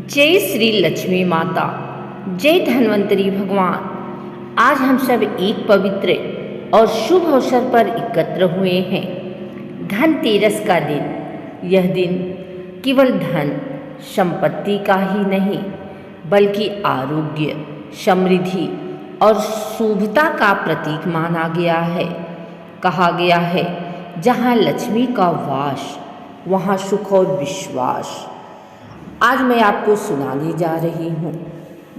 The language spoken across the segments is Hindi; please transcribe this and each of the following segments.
जय श्री लक्ष्मी माता, जय धन्वंतरी भगवान। आज हम सब एक पवित्र और शुभ अवसर पर एकत्र हुए हैं, धनतेरस का दिन। यह दिन केवल धन संपत्ति का ही नहीं, बल्कि आरोग्य, समृद्धि और शुभता का प्रतीक माना गया है। कहा गया है, जहाँ लक्ष्मी का वास वहाँ सुख और विश्वास। आज मैं आपको सुनाने जा रही हूँ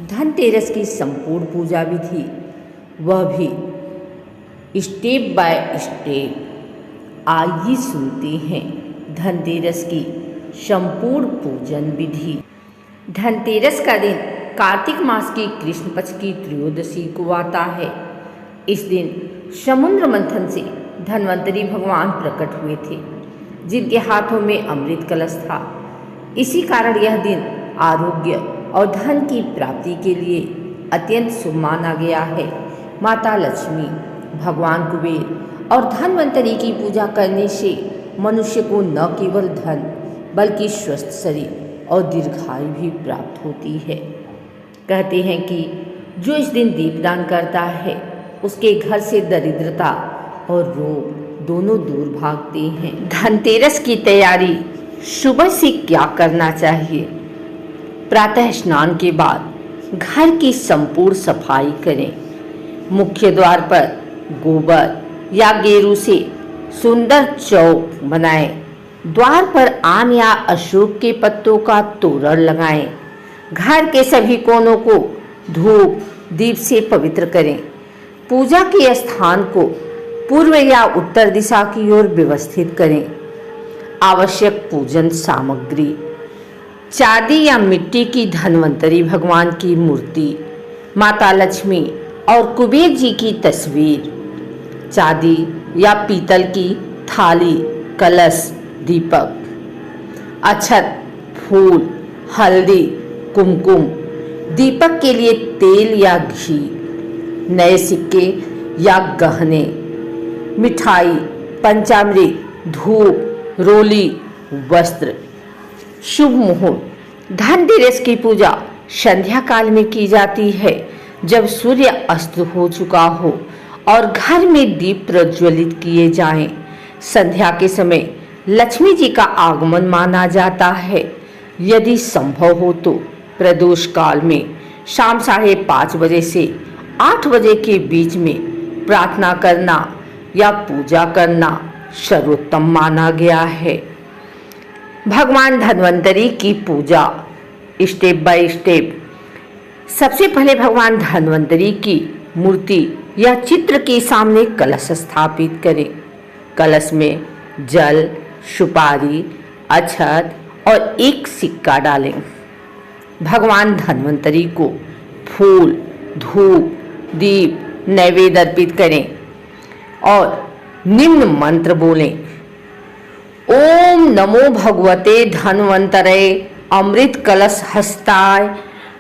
धनतेरस की संपूर्ण पूजा विधि, वह भी स्टेप बाय स्टेप। आइए सुनते हैं धनतेरस की संपूर्ण पूजन विधि। धनतेरस का दिन कार्तिक मास की कृष्ण पक्ष की त्रयोदशी को आता है। इस दिन समुद्र मंथन से धन्वंतरी भगवान प्रकट हुए थे, जिनके हाथों में अमृत कलश था। इसी कारण यह दिन आरोग्य और धन की प्राप्ति के लिए अत्यंत शुभ माना गया है। माता लक्ष्मी, भगवान कुबेर और धन्वंतरी की पूजा करने से मनुष्य को न केवल धन बल्कि स्वस्थ शरीर और दीर्घायु भी प्राप्त होती है। कहते हैं कि जो इस दिन दीपदान करता है, उसके घर से दरिद्रता और रोग दोनों दूर भागते हैं। धनतेरस की तैयारी सुबह से क्या करना चाहिए? प्रातः स्नान के बाद घर की संपूर्ण सफाई करें। मुख्य द्वार पर गोबर या गेरू से सुंदर चौक बनाएं। द्वार पर आम या अशोक के पत्तों का तोरण लगाएं। घर के सभी कोनों को धूप दीप से पवित्र करें। पूजा के स्थान को पूर्व या उत्तर दिशा की ओर व्यवस्थित करें। आवश्यक पूजन सामग्री: चांदी या मिट्टी की धन्वंतरी भगवान की मूर्ति, माता लक्ष्मी और कुबेर जी की तस्वीर, चांदी या पीतल की थाली, कलश, दीपक, अक्षत, फूल, हल्दी, कुमकुम, दीपक के लिए तेल या घी, नए सिक्के या गहने, मिठाई, पंचामृत, धूप, रोली, वस्त्र। शुभ मुहूर्त: धनतेरस की पूजा संध्या काल में की जाती है, जब सूर्य अस्त हो चुका हो और घर में दीप प्रज्वलित किए जाएं। संध्या के समय लक्ष्मी जी का आगमन माना जाता है। यदि संभव हो तो प्रदोष काल में शाम 5:30 बजे से 8 बजे के बीच में प्रार्थना करना या पूजा करना सर्वोत्तम माना गया है। भगवान धन्वंतरी की पूजा स्टेप बाय स्टेप। सबसे पहले भगवान धन्वंतरी की मूर्ति या चित्र के सामने कलश स्थापित करें। कलश में जल, सुपारी, अक्षत और एक सिक्का डालें। भगवान धन्वंतरी को फूल, धूप, दीप, नैवेद्य अर्पित करें और निम्न मंत्र बोलें: ओम नमो भगवते धन्वंतरे अमृत कलश हस्ताय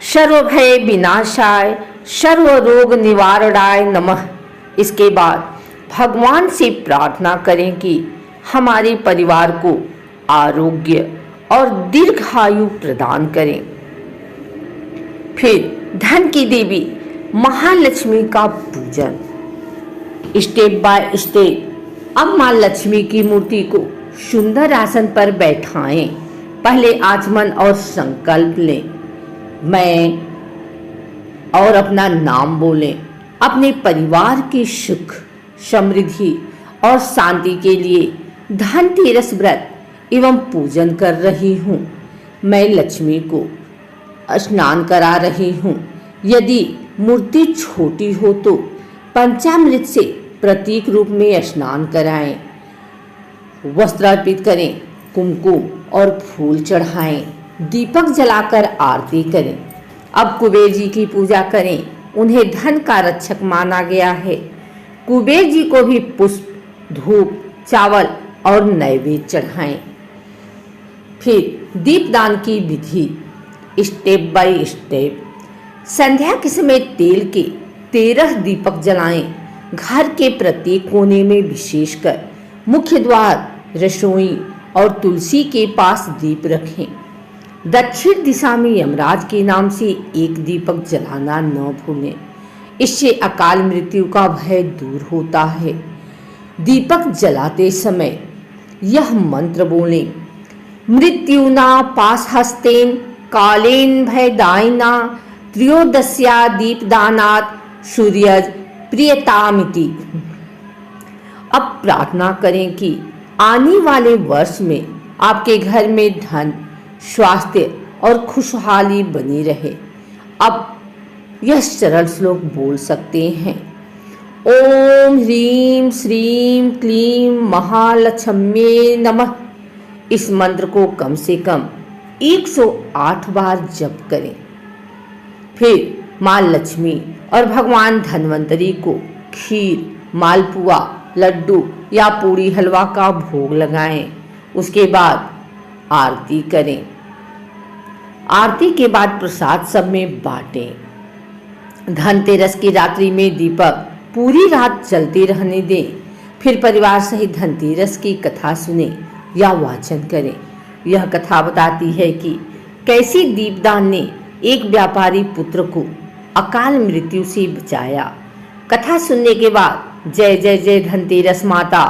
सर्वभय विनाशाय सर्वरोग निवारणाय नमः। इसके बाद भगवान से प्रार्थना करें कि हमारे परिवार को आरोग्य और दीर्घायु प्रदान करें। फिर धन की देवी महालक्ष्मी का पूजन। Step by step. अब मां लक्ष्मी की मूर्ति को सुंदर आसन पर बैठाएं। पहले आचमन और संकल्प लें। मैं और अपना नाम बोलें। अपने परिवार के सुख, समृद्धि और शांति के लिए धनतेरस व्रत एवं पूजन कर रही हूँ। मैं लक्ष्मी को स्नान करा रही हूँ। यदि मूर्ति छोटी हो तो पंचामृत से प्रतीक रूप में स्नान कराएं। वस्त्र अर्पित करें, कुमकुम और फूल चढ़ाएं, दीपक जलाकर आरती करें। अब कुबेर जी की पूजा करें। उन्हें धन का रक्षक माना गया है। कुबेर जी को भी पुष्प, धूप, चावल और नैवेद्य चढ़ाएं। फिर दीपदान की विधि स्टेप बाय स्टेप। संध्या के समय तेल के 13 दीपक जलाएं। घर के प्रत्येक कोने में, विशेषकर मुख्य द्वार, रसोई और तुलसी के पास दीप रखें। दक्षिण दिशा में यमराज के नाम से एक दीपक जलाना न भूलें। इससे अकाल मृत्यु का भय दूर होता है। दीपक जलाते समय यह मंत्र बोलें, मृत्युना पाशहस्तेन कालेन भयदायिना त्रयोदस्या दीपदानात् सूर्यज प्रियतामिति। अब प्रार्थना करें कि आने वाले वर्ष में आपके घर में धन, स्वास्थ्य और खुशहाली बनी रहे। अब यह सरल श्लोक बोल सकते हैं, ओम ह्रीं श्रीं क्लीं महालक्ष्म्ये नमः। इस मंत्र को कम से कम 108 बार जप करें। फिर माँ लक्ष्मी और भगवान धन्वंतरी को खीर, मालपुआ, लड्डू या पूड़ी हलवा का भोग लगाएं। उसके बाद आरती करें। आरती के बाद प्रसाद सब में बांटें। धनतेरस की रात्रि में दीपक पूरी रात जलते रहने दें। फिर परिवार सहित धनतेरस की कथा सुने या वाचन करें। यह कथा बताती है कि कैसे दीपदान ने एक व्यापारी पुत्र को अकाल मृत्यु से बचाया। कथा सुनने के बाद जय जय जय धनतेरस माता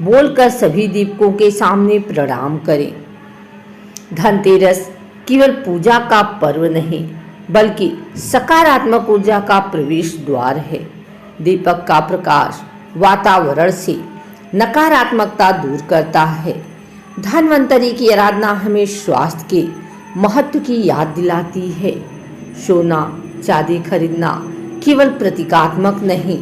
बोलकर सभी दीपकों के सामने प्रणाम करें। धनतेरस केवल पूजा का पर्व नहीं बल्कि सकारात्मक ऊर्जा का प्रवेश द्वार है। दीपक का प्रकाश वातावरण से नकारात्मकता दूर करता है। धन्वंतरी की आराधना हमें स्वास्थ्य के महत्व की याद दिलाती है। सोना चांदी खरीदना केवल प्रतीकात्मक नहीं,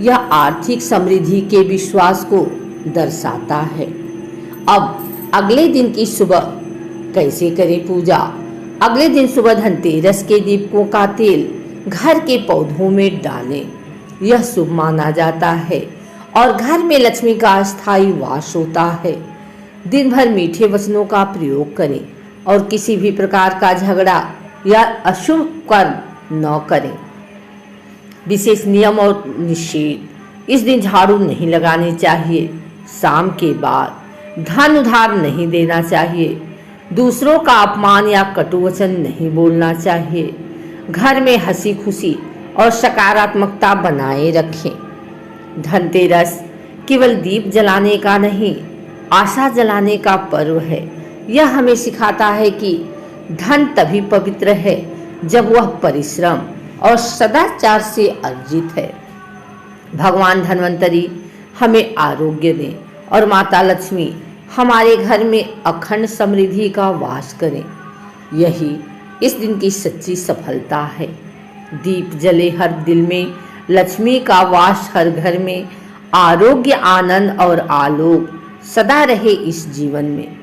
यह आर्थिक समृद्धि के विश्वास को दर्शाता है। अब अगले दिन की सुबह कैसे करें पूजा? अगले दिन सुबह धनतेरस के दीपकों का तेल घर के पौधों में डालें। यह शुभ माना जाता है और घर में लक्ष्मी का स्थायी वास होता है। दिन भर मीठे वचनों का प्रयोग करें और किसी भी प्रकार का झगड़ा या अशुभ कर्म न करें। विशेष नियम और निषेध, इस दिन झाड़ू नहीं लगाने चाहिए। शाम के बाद धन उधार नहीं देना चाहिए। दूसरों का अपमान या कटु वचन नहीं बोलना चाहिए। घर में हंसी खुशी और सकारात्मकता बनाए रखें। धनतेरस केवल दीप जलाने का नहीं, आशा जलाने का पर्व है। यह हमें सिखाता है कि धन तभी पवित्र है जब वह परिश्रम और सदाचार से अर्जित है। भगवान धन्वंतरी हमें आरोग्य दें और माता लक्ष्मी हमारे घर में अखंड समृद्धि का वास करें। यही इस दिन की सच्ची सफलता है। दीप जले हर दिल में, लक्ष्मी का वास हर घर में, आरोग्य आनंद और आलोक सदा रहे इस जीवन में।